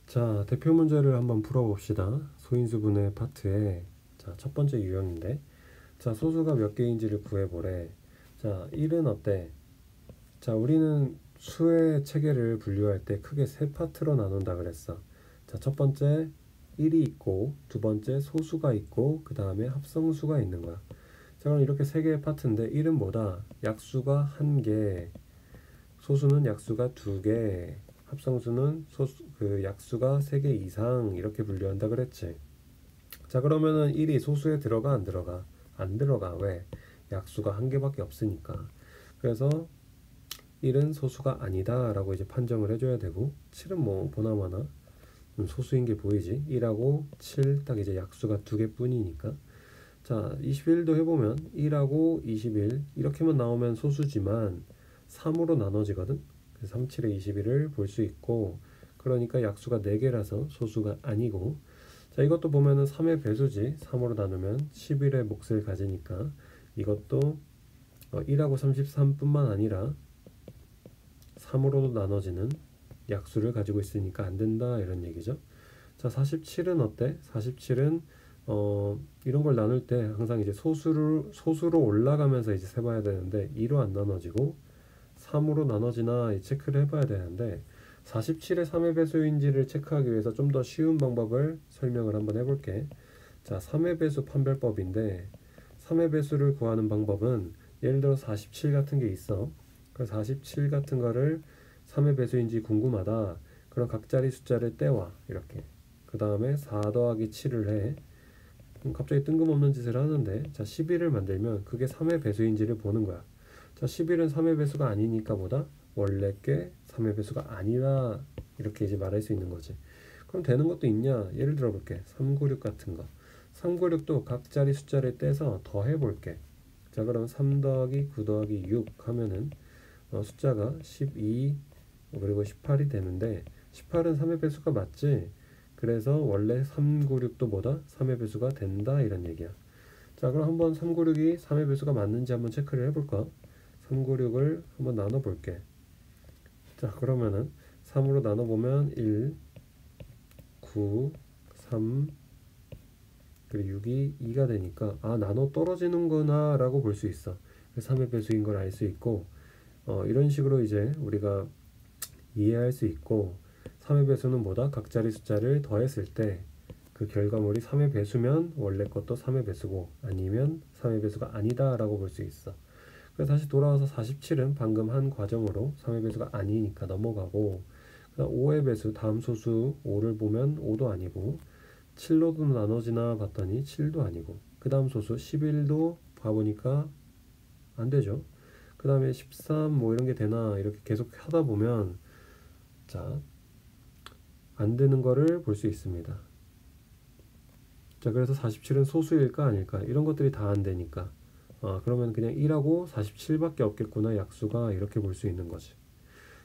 자, 대표 문제를 한번 풀어봅시다. 소인수분해 파트의 첫 번째 유형인데, 자, 소수가 몇 개인지를 구해보래. 자, 1은 어때? 자, 우리는 수의 체계를 분류할 때 크게 세 파트로 나눈다 그랬어. 자, 첫 번째 1이 있고, 두 번째 소수가 있고, 그 다음에 합성수가 있는 거야. 자, 그럼 이렇게 세 개의 파트인데 1은 뭐다? 약수가 1개, 소수는 약수가 2개, 합성수는 약수가 3개 이상 이렇게 분류한다 그랬지. 자, 그러면은 1이 소수에 들어가 안 들어가? 안 들어가. 왜? 약수가 1개밖에 없으니까. 그래서 1은 소수가 아니다 라고 이제 판정을 해줘야 되고, 7은 뭐 보나마나 소수인 게 보이지. 1하고 7 딱 이제 약수가 2개 뿐이니까. 자, 21도 해보면 1하고 21 이렇게만 나오면 소수지만 3으로 나눠지거든. 그래서 3, 7에 21을 볼 수 있고, 그러니까 약수가 4개라서 소수가 아니고, 자, 이것도 보면은 3의 배수지. 3으로 나누면 11의 몫을 가지니까 이것도 1하고 33뿐만 아니라 3으로도 나눠지는 약수를 가지고 있으니까 안 된다 이런 얘기죠. 자, 47은 어때? 47은 이런 걸 나눌 때 항상 이제 소수로 올라가면서 이제 세봐야 되는데 2로 안 나눠지고 3으로 나눠지나 체크를 해봐야 되는데, 47의 3의 배수인지를 체크하기 위해서 좀 더 쉬운 방법을 설명을 한번 해볼게. 자, 3의 배수 판별법인데 3의 배수를 구하는 방법은 예를 들어 47 같은 게 있어. 그 47 같은 거를 3의 배수인지 궁금하다. 그럼 각자리 숫자를 떼와 이렇게. 그 다음에 4 더하기 7을 해. 갑자기 뜬금없는 짓을 하는데, 자, 11을 만들면 그게 3의 배수인지를 보는 거야. 자, 11은 3의 배수가 아니니까 보다 원래 게 3의 배수가 아니다 이렇게 이제 말할 수 있는 거지. 그럼 되는 것도 있냐? 예를 들어 볼게. 396 같은 거. 396도 각자리 숫자를 떼서 더해 볼게. 자, 그럼 3 더하기 9 더하기 6 하면은 숫자가 12 그리고 18이 되는데, 18은 3의 배수가 맞지? 그래서 원래 396도 뭐다? 3의 배수가 된다 이런 얘기야. 자, 그럼 한번 396이 3의 배수가 맞는지 한번 체크를 해볼까? 396을 한번 나눠볼게. 자, 그러면은 3으로 나눠보면 1, 9, 3, 그리고 6이 2가 되니까 나눠 떨어지는구나 라고 볼 수 있어. 3의 배수인 걸 알 수 있고, 이런 식으로 이제 우리가 이해할 수 있고, 3의 배수는 뭐다? 각자리 숫자를 더했을 때 그 결과물이 3의 배수면 원래 것도 3의 배수고, 아니면 3의 배수가 아니다 라고 볼 수 있어. 그래서 다시 돌아와서 47은 방금 한 과정으로 3의 배수가 아니니까 넘어가고, 5의 배수 다음 소수 5를 보면 5도 아니고, 7로도 나눠지나 봤더니 7도 아니고, 그 다음 소수 11도 봐보니까 안 되죠. 그 다음에 13 뭐 이런 게 되나 이렇게 계속 하다 보면, 자, 안 되는 거를 볼 수 있습니다. 자, 그래서 47은 소수일까 아닐까 이런 것들이 다 안 되니까 그러면 그냥 1하고 47밖에 없겠구나 약수가 이렇게 볼 수 있는 거지.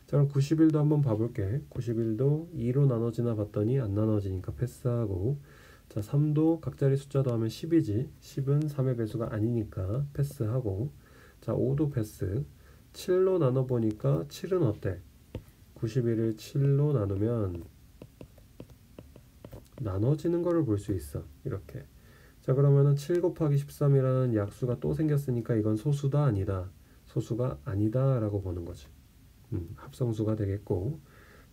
자, 그럼 91도 한번 봐볼게. 91도 2로 나눠지나 봤더니 안 나눠지니까 패스하고, 자, 3도 각자리 숫자 더하면 10이지 10은 3의 배수가 아니니까 패스하고, 자, 5도 패스. 7로 나눠보니까 7은 어때? 91을 7로 나누면 나눠지는 거를 볼 수 있어 이렇게. 자, 그러면은 7 곱하기 13이라는 약수가 또 생겼으니까 이건 소수다 아니다? 소수가 아니다 라고 보는 거지. 합성수가 되겠고,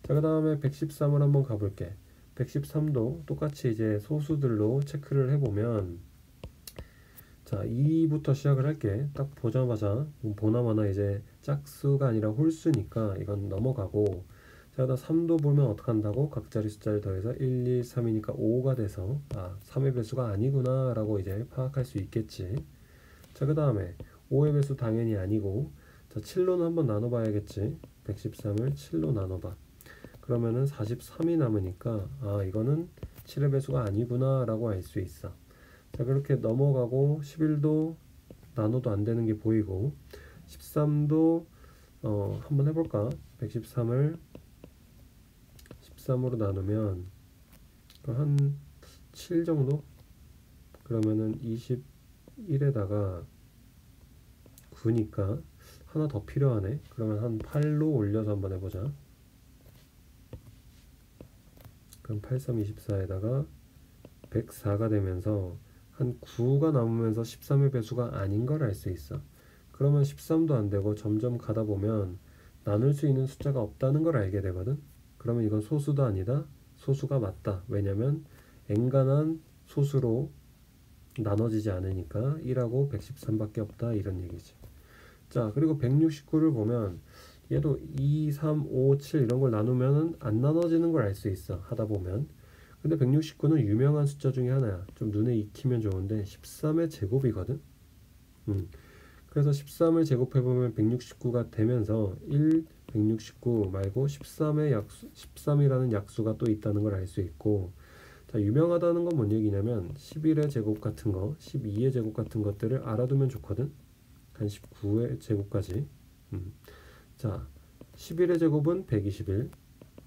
자, 그 다음에 113을 한번 가볼게. 113도 똑같이 이제 소수들로 체크를 해보면, 자, 2부터 시작을 할게. 딱 보자마자 보나마나 이제 짝수가 아니라 홀수니까 이건 넘어가고, 자, 그다음 3도 보면 어떡한다고? 각자리 숫자를 더해서 1, 2, 3이니까 5가 돼서 3의 배수가 아니구나 라고 이제 파악할 수 있겠지. 자, 그 다음에 5의 배수 당연히 아니고, 자, 7로는 한번 나눠봐야겠지. 113을 7로 나눠봐. 그러면은 43이 남으니까 이거는 7의 배수가 아니구나 라고 알 수 있어. 자, 그렇게 넘어가고 11도 나눠도 안 되는 게 보이고, 13도 한번 해볼까? 113을 13으로 나누면 한 7 정도? 그러면은 21에다가 9니까 하나 더 필요하네. 그러면 한 8로 올려서 한번 해보자. 그럼 8324에다가 104가 되면서 한 9가 남으면서 13의 배수가 아닌 걸 알 수 있어. 그러면 13도 안 되고 점점 가다 보면 나눌 수 있는 숫자가 없다는 걸 알게 되거든. 그러면 이건 소수도 아니다, 소수가 맞다. 왜냐면 n간한 소수로 나눠지지 않으니까 1하고 113밖에 없다, 이런 얘기지. 자, 그리고 169를 보면 얘도 2, 3, 5, 7 이런 걸 나누면 안 나눠지는 걸 알 수 있어, 하다 보면. 근데 169는 유명한 숫자 중에 하나야. 좀 눈에 익히면 좋은데 13의 제곱이거든. 그래서 13을 제곱해보면 169가 되면서 1, 169 말고 13의 약수, 13이라는 약수가 또 있다는 걸 알 수 있고, 자, 유명하다는 건 뭔 얘기냐면 11의 제곱 같은 거, 12의 제곱 같은 것들을 알아두면 좋거든. 한 19의 제곱까지. 자, 11의 제곱은 121,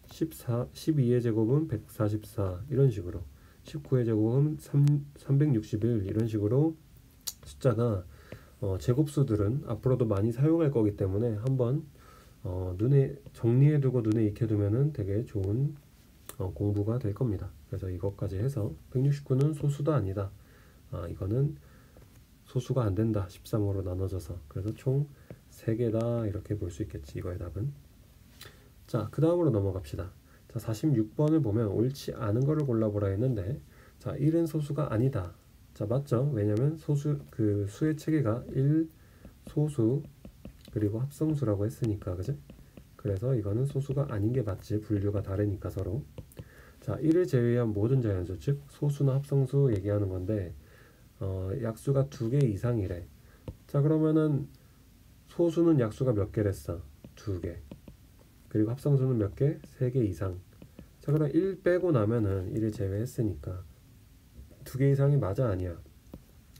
12의 제곱은 144, 이런 식으로 19의 제곱은 361, 이런 식으로 숫자가 제곱수들은 앞으로도 많이 사용할 거기 때문에 한번 눈에 정리해두고 눈에 익혀두면은 되게 좋은 공부가 될 겁니다. 그래서 이것까지 해서 169는 소수도 아니다, 이거는 소수가 안 된다, 13으로 나눠져서. 그래서 총 3개다, 이렇게 볼 수 있겠지, 이거의 답은. 자, 그 다음으로 넘어갑시다. 자, 46번을 보면 옳지 않은 거를 골라보라 했는데, 자, 1은 소수가 아니다. 자, 맞죠? 왜냐면 소수, 그 수의 체계가 1, 소수, 그리고 합성수라고 했으니까, 그지? 그래서 이거는 소수가 아닌 게 맞지, 분류가 다르니까 서로. 자, 1을 제외한 모든 자연수, 즉 소수나 합성수 얘기하는 건데, 약수가 2개 이상이래. 자, 그러면은 소수는 약수가 몇 개랬어? 2개. 그리고 합성수는 몇 개? 3개 이상. 자, 그럼 1 빼고 나면은 1을 제외했으니까 2개 이상이 맞아, 아니야?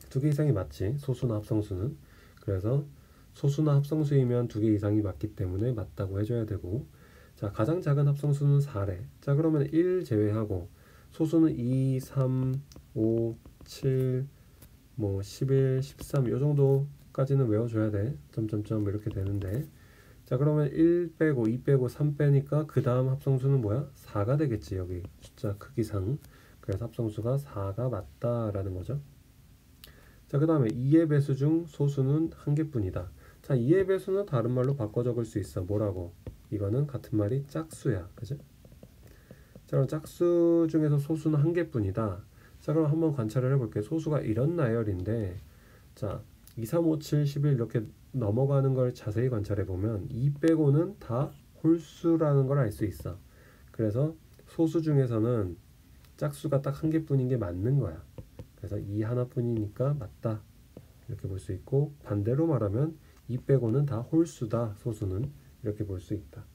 2개 이상이 맞지, 소수나 합성수는. 그래서 소수나 합성수이면 2개 이상이 맞기 때문에 맞다고 해줘야 되고, 자, 가장 작은 합성수는 4래. 자, 그러면 1 제외하고 소수는 2, 3, 5, 7, 뭐 11, 13 요 정도까지는 외워줘야 돼. 점점점 이렇게 되는데, 자, 그러면 1 빼고 2 빼고 3 빼니까 그 다음 합성수는 뭐야? 4가 되겠지, 여기 숫자 크기상. 그래서 합성수가 4가 맞다라는 거죠. 자, 그 다음에 2의 배수 중 소수는 1개뿐이다. 자, 2의 배수는 다른 말로 바꿔 적을 수 있어. 뭐라고? 이거는 같은 말이 짝수야, 그죠? 자, 그럼 짝수 중에서 소수는 1개뿐이다. 자, 그럼 한번 관찰을 해볼게요. 소수가 이런 나열인데, 자, 2, 3, 5, 7, 11 이렇게 넘어가는 걸 자세히 관찰해 보면 2 빼고는 다 홀수라는 걸 알 수 있어. 그래서 소수 중에서는 짝수가 딱 1개뿐인 게 맞는 거야. 그래서 2 하나뿐이니까 맞다, 이렇게 볼 수 있고, 반대로 말하면 2 빼고는 다 홀수다, 소수는. 이렇게 볼 수 있다.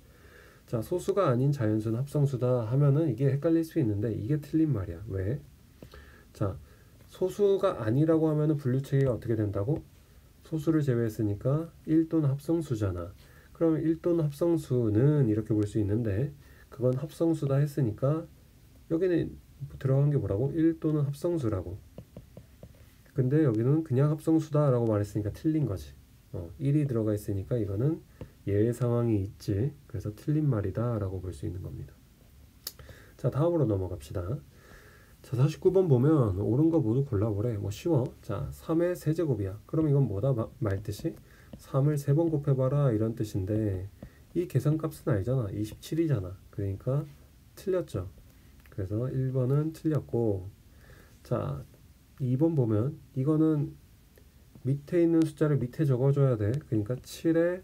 자, 소수가 아닌 자연수는 합성수다 하면은 이게 헷갈릴 수 있는데 이게 틀린 말이야. 왜? 자, 소수가 아니라고 하면은 분류체계가 어떻게 된다고? 소수를 제외했으니까 1 또는 합성수잖아. 그러면 1 또는 합성수는 이렇게 볼 수 있는데, 그건 합성수다 했으니까 여기는 들어간 게 뭐라고? 1 또는 합성수라고. 근데 여기는 그냥 합성수다 라고 말했으니까 틀린 거지. 1이 들어가 있으니까 이거는 예외 상황이 있지. 그래서 틀린 말이다 라고 볼 수 있는 겁니다. 자, 다음으로 넘어갑시다. 자, 49번 보면 옳은 거 모두 골라보래. 뭐 쉬워. 자, 3의 세제곱이야. 그럼 이건 뭐다 말뜻이? 3을 3번 곱해봐라, 이런 뜻인데, 이 계산값은 알잖아. 27이잖아. 그러니까 틀렸죠. 그래서 1번은 틀렸고, 자, 2번 보면 이거는 밑에 있는 숫자를 밑에 적어줘야 돼. 그러니까 7에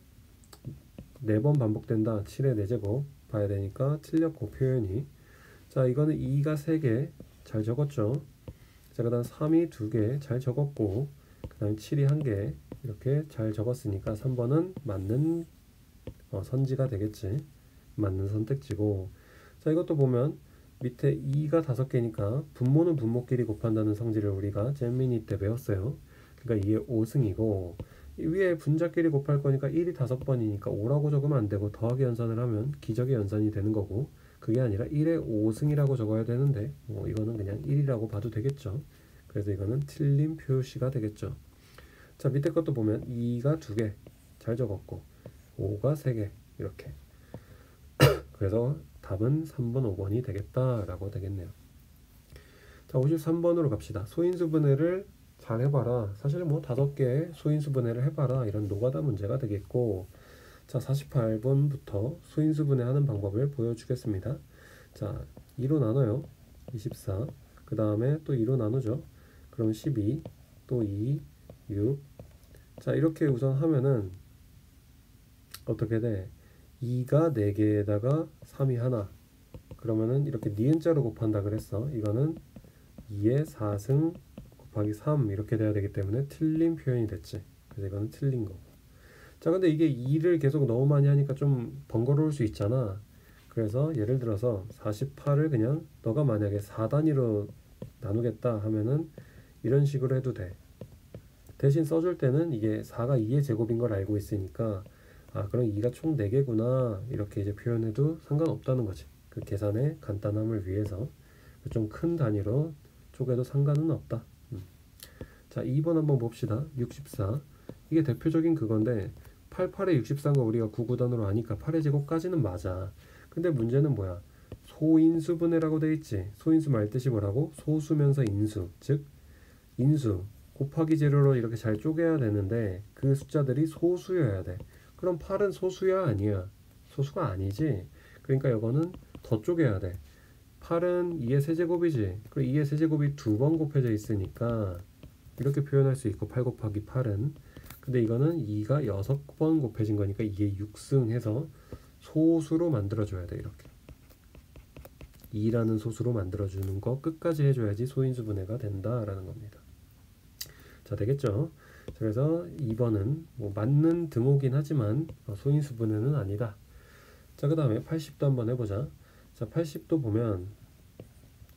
4번 반복된다. 7의 4제곱 봐야 되니까 틀렸고, 표현이. 자, 이거는 2가 3개 잘 적었죠. 자, 그 다음 3이 2개 잘 적었고, 그 다음 7이 1개 이렇게 잘 적었으니까 3번은 맞는 선지가 되겠지. 맞는 선택지고. 자, 이것도 보면 밑에 2가 5개니까 분모는 분모끼리 곱한다는 성질을 우리가 잼미니 때 배웠어요. 그러니까 이게 5승이고, 위에 분자끼리 곱할 거니까 1이 5번이니까 5라고 적으면 안 되고 더하기 연산을 하면 기적의 연산이 되는 거고, 그게 아니라 1의 5승이라고 적어야 되는데 이거는 그냥 1이라고 봐도 되겠죠. 그래서 이거는 틀린 표시가 되겠죠. 자, 밑에 것도 보면 2가 2개 잘 적었고 5가 3개 이렇게. 그래서 답은 3번, 5번이 되겠다라고 되겠네요. 자, 53번으로 갑시다. 소인수분해를 잘 해봐라. 사실 뭐 5개 소인수분해를 해봐라. 이런 노가다 문제가 되겠고, 자, 48번부터 소인수분해 하는 방법을 보여주겠습니다. 자, 2로 나눠요. 24. 그 다음에 또 2로 나누죠. 그럼 12, 또 2, 6. 자, 이렇게 우선 하면은 어떻게 돼? 2가 4개에다가 3이 하나. 그러면은 이렇게 니은자로 곱한다 그랬어. 이거는 2의 4승 곱하기 3 이렇게 돼야 되기 때문에 틀린 표현이 됐지. 그래서 이거는 틀린 거고. 자, 근데 이게 2를 계속 너무 많이 하니까 좀 번거로울 수 있잖아. 그래서 예를 들어서 48을 그냥 너가 만약에 4단위로 나누겠다 하면은 이런 식으로 해도 돼. 대신 써줄 때는 이게 4가 2의 제곱인 걸 알고 있으니까 아, 그럼 2가 총 4개구나 이렇게 이제 표현해도 상관없다는 거지. 그 계산의 간단함을 위해서 좀 큰 단위로 쪼개도 상관은 없다. 자, 2번 한번 봅시다. 64. 이게 대표적인 그건데 88에 64인 거 우리가 99단으로 아니까 8의 제곱까지는 맞아. 근데 문제는 뭐야? 소인수분해라고 돼 있지. 소인수 말 뜻이 뭐라고? 소수면서 인수. 즉 인수 곱하기 재료로 이렇게 잘 쪼개야 되는데 그 숫자들이 소수여야 돼. 그럼 8은 소수야 아니야? 소수가 아니지. 그러니까 이거는 더 쪼개야 돼. 8은 2의 세제곱이지. 그리고 2의 세제곱이 2번 곱해져 있으니까 이렇게 표현할 수 있고 8 곱하기 8은 근데 이거는 2가 6번 곱해진 거니까 2의 6승 해서 소수로 만들어줘야 돼. 이렇게 2라는 소수로 만들어주는 거 끝까지 해줘야지 소인수분해가 된다라는 겁니다. 자, 되겠죠? 그래서 2번은 뭐 맞는 등호긴 하지만 소인수분해는 아니다. 자, 그 다음에 80도 한번 해보자. 자, 80도 보면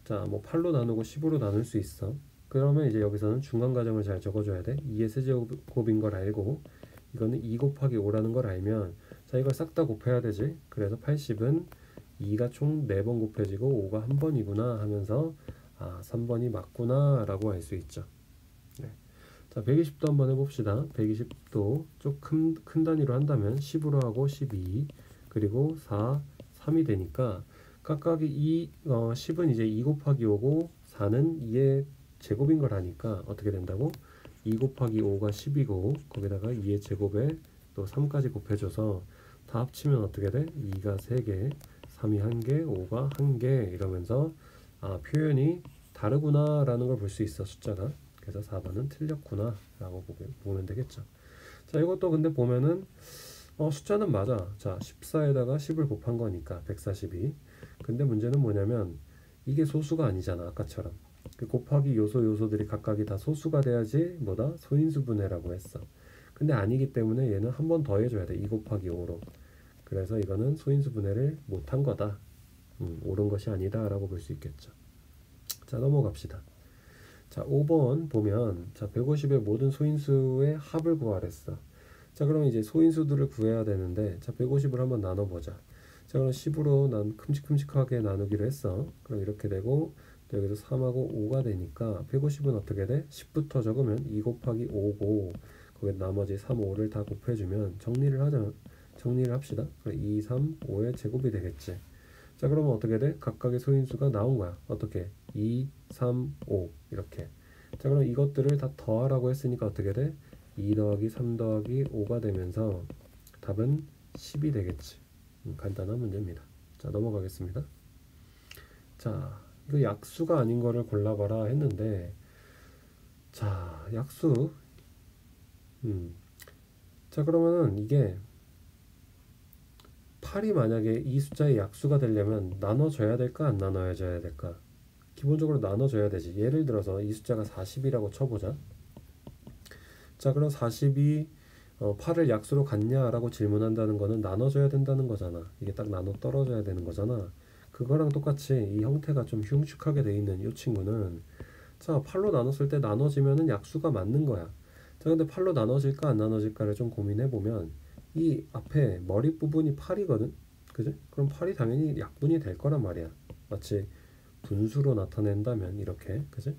자, 뭐 8로 나누고 10으로 나눌 수 있어. 그러면 이제 여기서는 중간 과정을 잘 적어줘야 돼. 2의 세제곱인 걸 알고 이거는 2 곱하기 5라는 걸 알면 자, 이걸 싹 다 곱해야 되지. 그래서 80은 2가 총 4번 곱해지고 5가 한 번이구나 하면서 아, 3번이 맞구나 라고 알 수 있죠. 네. 자, 120도 한번 해봅시다. 120도 조금 큰 단위로 한다면 10으로 하고 12 그리고 4, 3이 되니까 각각이 10은 이제 2 곱하기 5고 4는 2의 제곱인 걸 아니까 어떻게 된다고? 2 곱하기 5가 10이고 거기다가 2의 제곱에 또 3까지 곱해줘서 다 합치면 어떻게 돼? 2가 3개, 3이 1개, 5가 1개 이러면서 아, 표현이 다르구나 라는 걸 볼 수 있어. 숫자가. 그래서 4번은 틀렸구나 라고 보면 되겠죠. 자, 이것도 근데 보면은 숫자는 맞아. 자, 14에다가 10을 곱한 거니까 142. 근데 문제는 뭐냐면 이게 소수가 아니잖아. 아까처럼 그 곱하기 요소들이 각각이 다 소수가 돼야지 뭐다? 소인수분해라고 했어. 근데 아니기 때문에 얘는 한 번 더 해줘야 돼. 2 곱하기 5로. 그래서 이거는 소인수분해를 못한 거다. 옳은 것이 아니다 라고 볼 수 있겠죠. 자, 넘어갑시다. 자, 5번 보면 자, 150의 모든 소인수의 합을 구하랬어. 자, 그럼 이제 소인수들을 구해야 되는데 자, 150을 한번 나눠보자. 자, 그럼 10으로 난 큼직큼직하게 나누기로 했어. 그럼 이렇게 되고 여기서 3하고 5가 되니까 150은 어떻게 돼? 10부터 적으면 2 곱하기 5고 거기에 나머지 3, 5를 다 곱해주면 정리를 합시다. 그럼 2, 3, 5의 제곱이 되겠지. 자, 그러면 어떻게 돼? 각각의 소인수가 나온 거야. 어떻게? 2, 3, 5 이렇게. 자, 그럼 이것들을 다 더하라고 했으니까 어떻게 돼? 2 더하기 3 더하기 5가 되면서 답은 10이 되겠지. 간단한 문제입니다. 자, 넘어가겠습니다. 자, 이거 약수가 아닌 거를 골라봐라 했는데 자, 약수 자, 그러면은 이게 8이 만약에 이 숫자의 약수가 되려면 나눠줘야 될까 안 나눠줘야 될까? 기본적으로 나눠줘야 되지. 예를 들어서 이 숫자가 40이라고 쳐보자. 자, 그럼 40이 8을 약수로 갖냐라고 질문한다는 거는 나눠줘야 된다는 거잖아. 이게 딱 나눠 떨어져야 되는 거잖아. 그거랑 똑같이 이 형태가 좀 흉측하게 돼 있는 이 친구는 자, 8로 나눴을 때 나눠지면은 약수가 맞는 거야. 자, 근데 8로 나눠질까 안 나눠질까를 좀 고민해 보면 이 앞에 머리 부분이 8이거든. 그지? 그럼 8이 당연히 약분이 될 거란 말이야. 마치 분수로 나타낸다면 이렇게, 그지?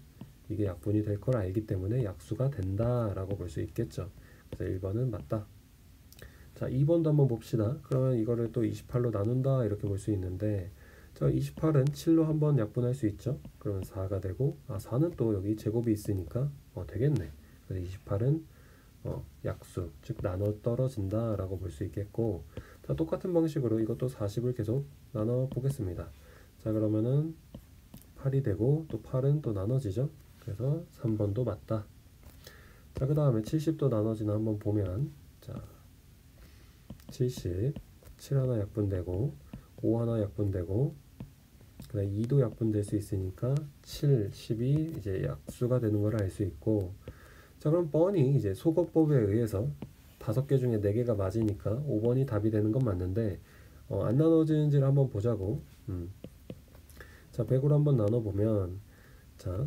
이게 약분이 될 걸 알기 때문에 약수가 된다라고 볼 수 있겠죠. 그래서 1번은 맞다. 자, 2번도 한번 봅시다. 그러면 이거를 또 28로 나눈다 이렇게 볼 수 있는데, 자, 28은 7로 한번 약분할 수 있죠. 그러면 4가 되고, 4는 또 여기 제곱이 있으니까 되겠네. 그래서 28은 약수, 즉 나눠 떨어진다 라고 볼 수 있겠고, 자, 똑같은 방식으로 이것도 40을 계속 나눠 보겠습니다. 자, 그러면은 8이 되고, 또 8은 또 나눠지죠. 그래서 3번도 맞다. 자, 그 다음에 70도 나눠지나 한번 보면, 자, 70, 7 하나 약분되고 5 하나 약분되고 그다음 2도 약분될 수 있으니까 7, 10이 이제 약수가 되는 걸 알 수 있고, 자, 그럼 뻔히 이제 소거법에 의해서 5개 중에 4개가 맞으니까 5번이 답이 되는 건 맞는데, 안 나눠지는지를 한번 보자고. 자, 100으로 한번 나눠보면, 자,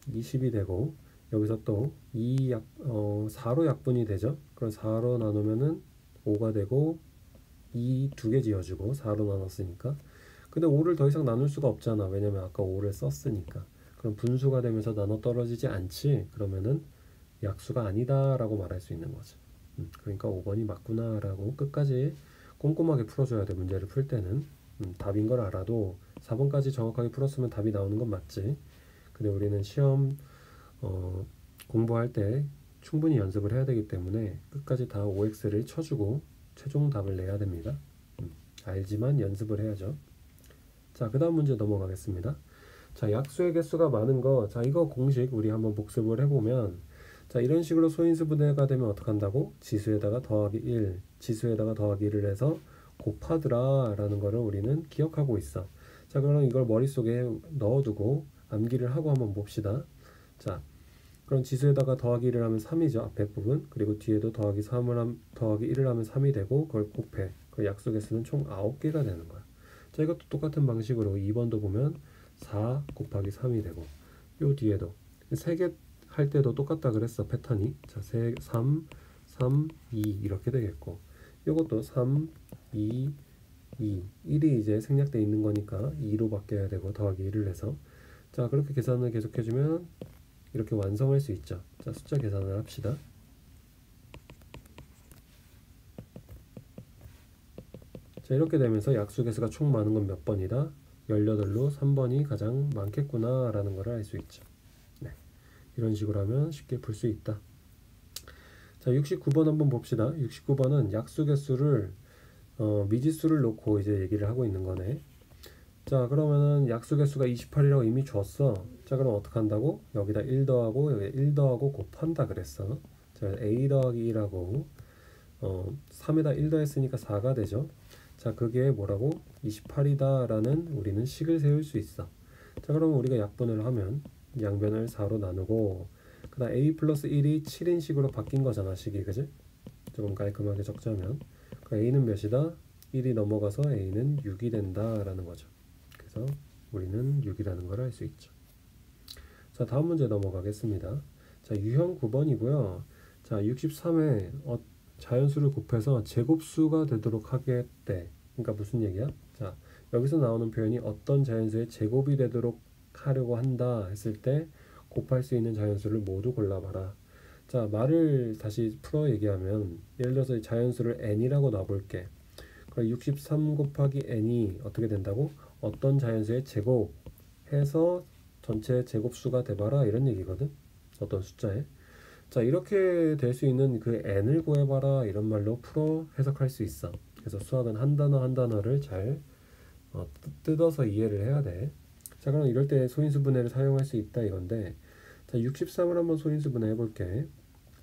20이 되고, 여기서 또 4로 약분이 되죠. 그럼 4로 나누면은 5가 되고, 2 2개 지어주고 4로 나눴으니까. 근데 5를 더 이상 나눌 수가 없잖아. 왜냐면 아까 5를 썼으니까. 그럼 분수가 되면서 나눠 떨어지지 않지. 그러면은 약수가 아니다 라고 말할 수 있는 거죠. 그러니까 5번이 맞구나 라고 끝까지 꼼꼼하게 풀어줘야 돼. 문제를 풀 때는. 답인 걸 알아도 4번까지 정확하게 풀었으면 답이 나오는 건 맞지. 근데 우리는 시험 공부할 때 충분히 연습을 해야 되기 때문에 끝까지 다 OX를 쳐주고 최종 답을 내야 됩니다. 알지만 연습을 해야죠. 자, 그 다음 문제 넘어가겠습니다. 자, 약수의 개수가 많은 거, 자, 이거 공식 우리 한번 복습을 해보면, 자, 이런 식으로 소인수 분해가 되면 어떻게 한다고? 지수에다가 더하기 1, 지수에다가 더하기 1을 해서 곱하더라 라는 거를 우리는 기억하고 있어. 자, 그럼 이걸 머릿속에 넣어두고 암기를 하고 한번 봅시다. 자, 그럼 지수에다가 더하기 1을 하면 3이죠. 앞에 부분. 그리고 뒤에도 더하기 1을 하면 3이 되고, 그걸 곱해. 그 약수 개수는 총 9개가 되는 거야. 자, 이것도 똑같은 방식으로 2번도 보면 4 곱하기 3이 되고, 요 뒤에도 3개 할 때도 똑같다 그랬어. 패턴이. 자, 3, 3, 2 이렇게 되겠고, 요것도 3, 2, 2. 1이 이제 생략돼 있는 거니까 2로 바뀌어야 되고, 더하기 1을 해서. 자, 그렇게 계산을 계속해주면 이렇게 완성할 수 있죠. 자, 숫자 계산을 합시다. 자, 이렇게 되면서 약수 개수가 총 많은 건 몇 번이다? 18로 3번이 가장 많겠구나 라는 걸 알 수 있죠. 네, 이런 식으로 하면 쉽게 풀 수 있다. 자, 69번 한번 봅시다. 69번은 약수 개수를 미지수를 놓고 이제 얘기를 하고 있는 거네. 자, 그러면은 약수 개수가 28이라고 이미 줬어. 자, 그럼 어떻게 한다고? 여기다 1 더하고 여기 1 더하고 곱한다 그랬어. 자, a 더하기 2라고 3에다 1 더했으니까 4가 되죠. 자, 그게 뭐라고? 28이다 라는 우리는 식을 세울 수 있어. 자, 그러면 우리가 약분을 하면 양변을 4로 나누고, 그 다음 a 플러스 1이 7인 식으로 바뀐 거잖아, 식이. 그지? 조금 깔끔하게 적자면 a는 몇이다? 1이 넘어가서 a는 6이 된다 라는 거죠. 그래서 우리는 6이라는 걸 알 수 있죠. 자, 다음 문제 넘어가겠습니다. 자, 유형 9번이고요. 자, 63에 자연수를 곱해서 제곱수가 되도록 하겠대. 그러니까 무슨 얘기야? 자, 여기서 나오는 표현이 어떤 자연수의 제곱이 되도록 하려고 한다 했을 때 곱할 수 있는 자연수를 모두 골라봐라. 자, 말을 다시 풀어 얘기하면, 예를 들어서 자연수를 n이라고 놔볼게. 그럼 63 곱하기 n이 어떻게 된다고? 어떤 자연수의 제곱 해서 전체 제곱수가 돼봐라 이런 얘기거든. 어떤 숫자에. 자, 이렇게 될 수 있는 그 n을 구해봐라 이런 말로 풀어 해석할 수 있어. 그래서 수학은 한 단어 한 단어를 잘 뜯어서 이해를 해야 돼. 자, 그럼 이럴 때 소인수 분해를 사용할 수 있다 이건데, 자, 63을 한번 소인수 분해 해볼게.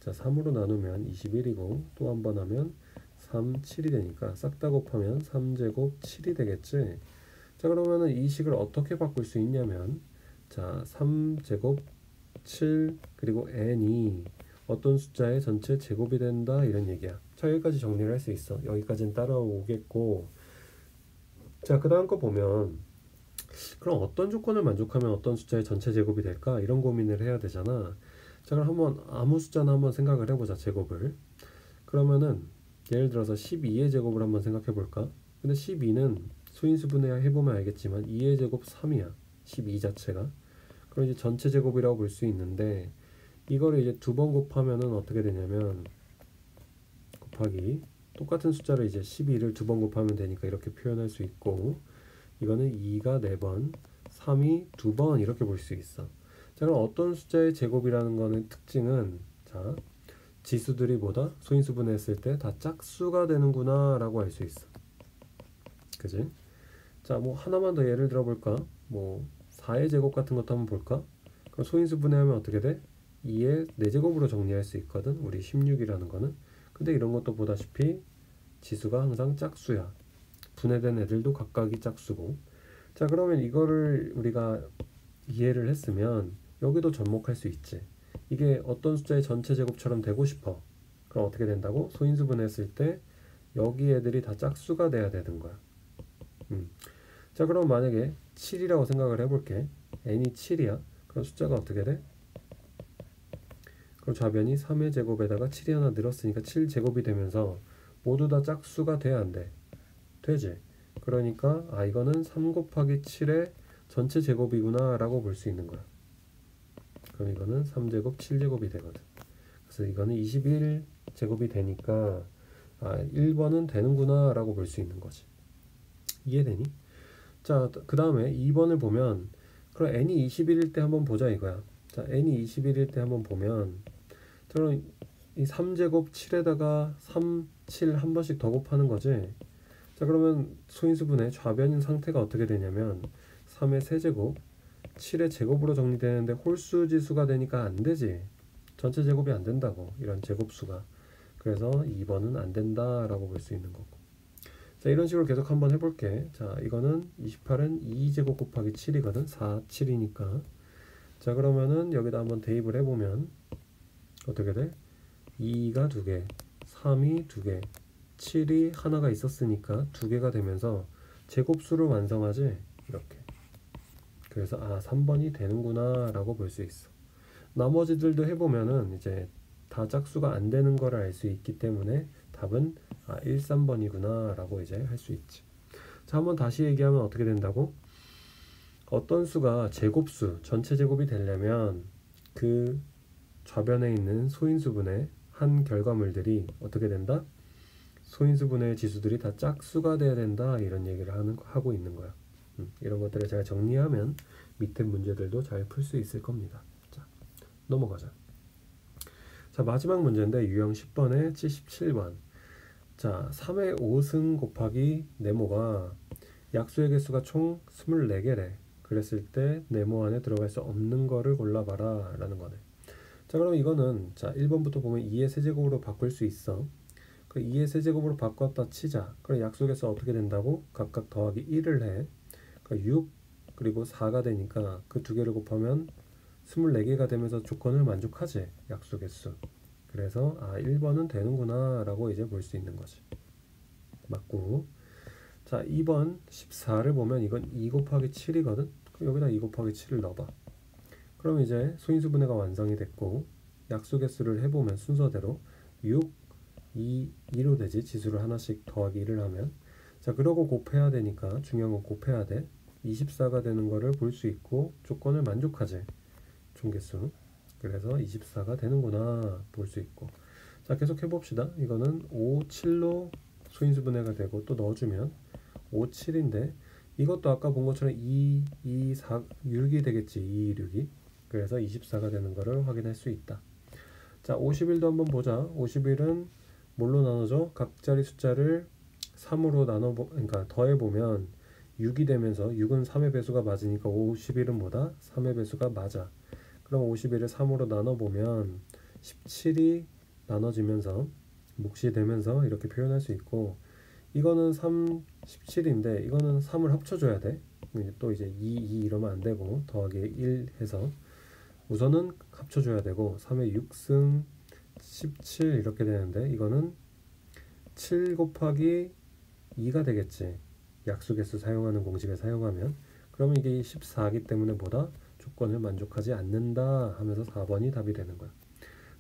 자, 3으로 나누면 21이고, 또 한 번 하면 3, 7이 되니까 싹 다 곱하면 3제곱 7이 되겠지. 자, 그러면은 이 식을 어떻게 바꿀 수 있냐면, 자, 3제곱 7 그리고 n이 어떤 숫자의 전체 제곱이 된다 이런 얘기야. 자, 여기까지 정리를 할 수 있어. 여기까지는 따라오겠고, 자, 그 다음 거 보면, 그럼 어떤 조건을 만족하면 어떤 숫자의 전체 제곱이 될까? 이런 고민을 해야 되잖아. 자, 그럼 한번 아무 숫자나 한번 생각을 해보자. 제곱을. 그러면은 예를 들어서 12의 제곱을 한번 생각해 볼까? 근데 12는 소인수분해 해보면 알겠지만 2의 제곱 3이야. 12 자체가. 그럼 이제 전체 제곱이라고 볼 수 있는데, 이거를 이제 2번 곱하면은 어떻게 되냐면, 곱하기 똑같은 숫자를 이제 12를 두 번 곱하면 되니까 이렇게 표현할 수 있고, 이거는 2가 4번, 3이 2번 이렇게 볼 수 있어. 자, 그럼 어떤 숫자의 제곱이라는 거는 특징은, 자, 지수들이 뭐다? 소인수분해했을 때 다 짝수가 되는구나 라고 알 수 있어. 그지? 자, 뭐 하나만 더 예를 들어 볼까? 뭐 4의 제곱 같은 것도 한번 볼까? 그럼 소인수분해하면 어떻게 돼? 2의 4제곱으로 정리할 수 있거든, 우리 16이라는 거는. 근데 이런 것도 보다시피 지수가 항상 짝수야. 분해된 애들도 각각이 짝수고. 자, 그러면 이거를 우리가 이해를 했으면 여기도 접목할 수 있지. 이게 어떤 숫자의 전체 제곱처럼 되고 싶어. 그럼 어떻게 된다고? 소인수분해했을 때 여기 애들이 다 짝수가 돼야 되는 거야. 자, 그럼 만약에 7이라고 생각을 해볼게. n이 7이야. 그럼 숫자가 어떻게 돼? 그럼 좌변이 3의 제곱에다가 7이 하나 늘었으니까 7제곱이 되면서 모두 다 짝수가 돼야 안 돼? 되지. 그러니까 이거는 3 곱하기 7의 전체 제곱이구나 라고 볼 수 있는 거야. 그럼 이거는 3제곱 7제곱이 되거든. 그래서 이거는 21제곱이 되니까 1번은 되는구나 라고 볼 수 있는 거지. 이해되니? 자, 그 다음에 2번을 보면, 그럼 n이 21일 때 한번 보자 이거야. 자, n이 21일 때 한번 보면, 그럼 이 3제곱 7에다가 3, 7 한 번씩 더 곱하는 거지. 자, 그러면 소인수분해 좌변인 상태가 어떻게 되냐면 3의 세제곱 7의 제곱으로 정리되는데 홀수 지수가 되니까 안 되지. 전체 제곱이 안 된다고, 이런 제곱수가. 그래서 2번은 안 된다라고 볼 수 있는 거고. 자, 이런 식으로 계속 한번 해볼게. 자, 이거는 28은 2제곱 곱하기 7이거든. 4, 7이니까. 자, 그러면은 여기다 한번 대입을 해보면 어떻게 돼? 2가 2개, 3이 2개, 7이 하나가 있었으니까 2개가 되면서 제곱수를 완성하지. 이렇게. 그래서 3번이 되는구나 라고 볼 수 있어. 나머지들도 해보면은 이제 다 짝수가 안 되는 거를 알 수 있기 때문에 답은 1, 3번이구나 라고 이제 할 수 있지. 자, 한번 다시 얘기하면 어떻게 된다고? 어떤 수가 제곱수, 전체 제곱이 되려면 그 좌변에 있는 소인수분해 한 결과물들이 어떻게 된다? 소인수분해의 지수들이 다 짝수가 돼야 된다, 이런 얘기를 하고 있는 거야. 이런 것들을 제가 정리하면 밑에 문제들도 잘 풀 수 있을 겁니다. 자, 넘어가자. 자, 마지막 문제인데 유형 10번에 77번. 자, 3의 5승 곱하기 네모가 약수의 개수가 총 24개래. 그랬을 때 네모 안에 들어갈 수 없는 거를 골라봐라 라는 거네. 자, 그럼 이거는 자 1번부터 보면 2의 세제곱으로 바꿀 수 있어. 그 2의 세제곱으로 바꿨다 치자. 그럼 약수의 개수가 어떻게 된다고? 각각 더하기 1을 해. 그 6 그리고 4가 되니까 그 두 개를 곱하면 24개가 되면서 조건을 만족하지, 약수 개수. 그래서 1번은 되는구나 라고 이제 볼 수 있는 거지. 맞고. 자, 2번 14를 보면 이건 2 곱하기 7이거든. 그럼 여기다 2 곱하기 7을 넣어봐. 그럼 이제 소인수분해가 완성이 됐고, 약수 개수를 해보면 순서대로 6, 2, 2로 되지. 지수를 하나씩 더하기 1을 하면. 자, 그러고 곱해야 되니까 중요한 건 곱해야 돼. 24가 되는 거를 볼 수 있고 조건을 만족하지, 총개수. 그래서 24가 되는구나 볼 수 있고. 자, 계속 해봅시다. 이거는 5, 7로 소인수분해가 되고 또 넣어주면 5, 7인데 이것도 아까 본 것처럼 2, 2, 4, 6이 되겠지. 2, 6이. 그래서 24가 되는 거를 확인할 수 있다. 자, 51도 한번 보자. 51은 뭘로 나눠져? 각자리 숫자를 3으로 그러니까 더해보면 6이 되면서 6은 3의 배수가 맞으니까 51은 뭐다? 3의 배수가 맞아. 그럼 51을 3으로 나눠보면 17이 나눠지면서 몫이 되면서 이렇게 표현할 수 있고, 이거는 3, 17인데 이거는 3을 합쳐줘야 돼. 또 이제 2, 2 이러면 안 되고 더하기 1 해서 우선은 합쳐줘야 되고 3의 6승 17 이렇게 되는데 이거는 7 곱하기 2가 되겠지. 약수개수 사용하는 공식을 사용하면. 그러면 이게 14이기 때문에 뭐다? 조건을 만족하지 않는다 하면서 4번이 답이 되는 거야.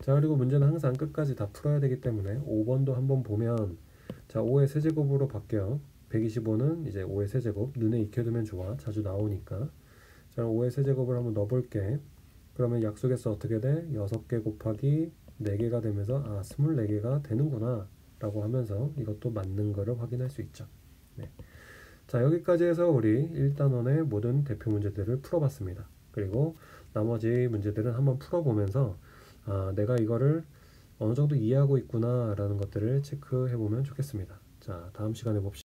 자, 그리고 문제는 항상 끝까지 다 풀어야 되기 때문에 5번도 한번 보면, 자, 5의 세제곱으로 바뀌어. 125는 이제 5의 세제곱. 눈에 익혀두면 좋아. 자주 나오니까. 자, 5의 세제곱을 한번 넣어볼게. 그러면 약수개수 어떻게 돼? 6개 곱하기 4개가 되면서 24개가 되는구나. 라고 하면서 이것도 맞는 거를 확인할 수 있죠. 네. 자, 여기까지 해서 우리 1단원의 모든 대표 문제들을 풀어봤습니다. 그리고 나머지 문제들은 한번 풀어보면서 내가 이거를 어느 정도 이해하고 있구나 라는 것들을 체크해 보면 좋겠습니다. 자, 다음 시간에 봅시다.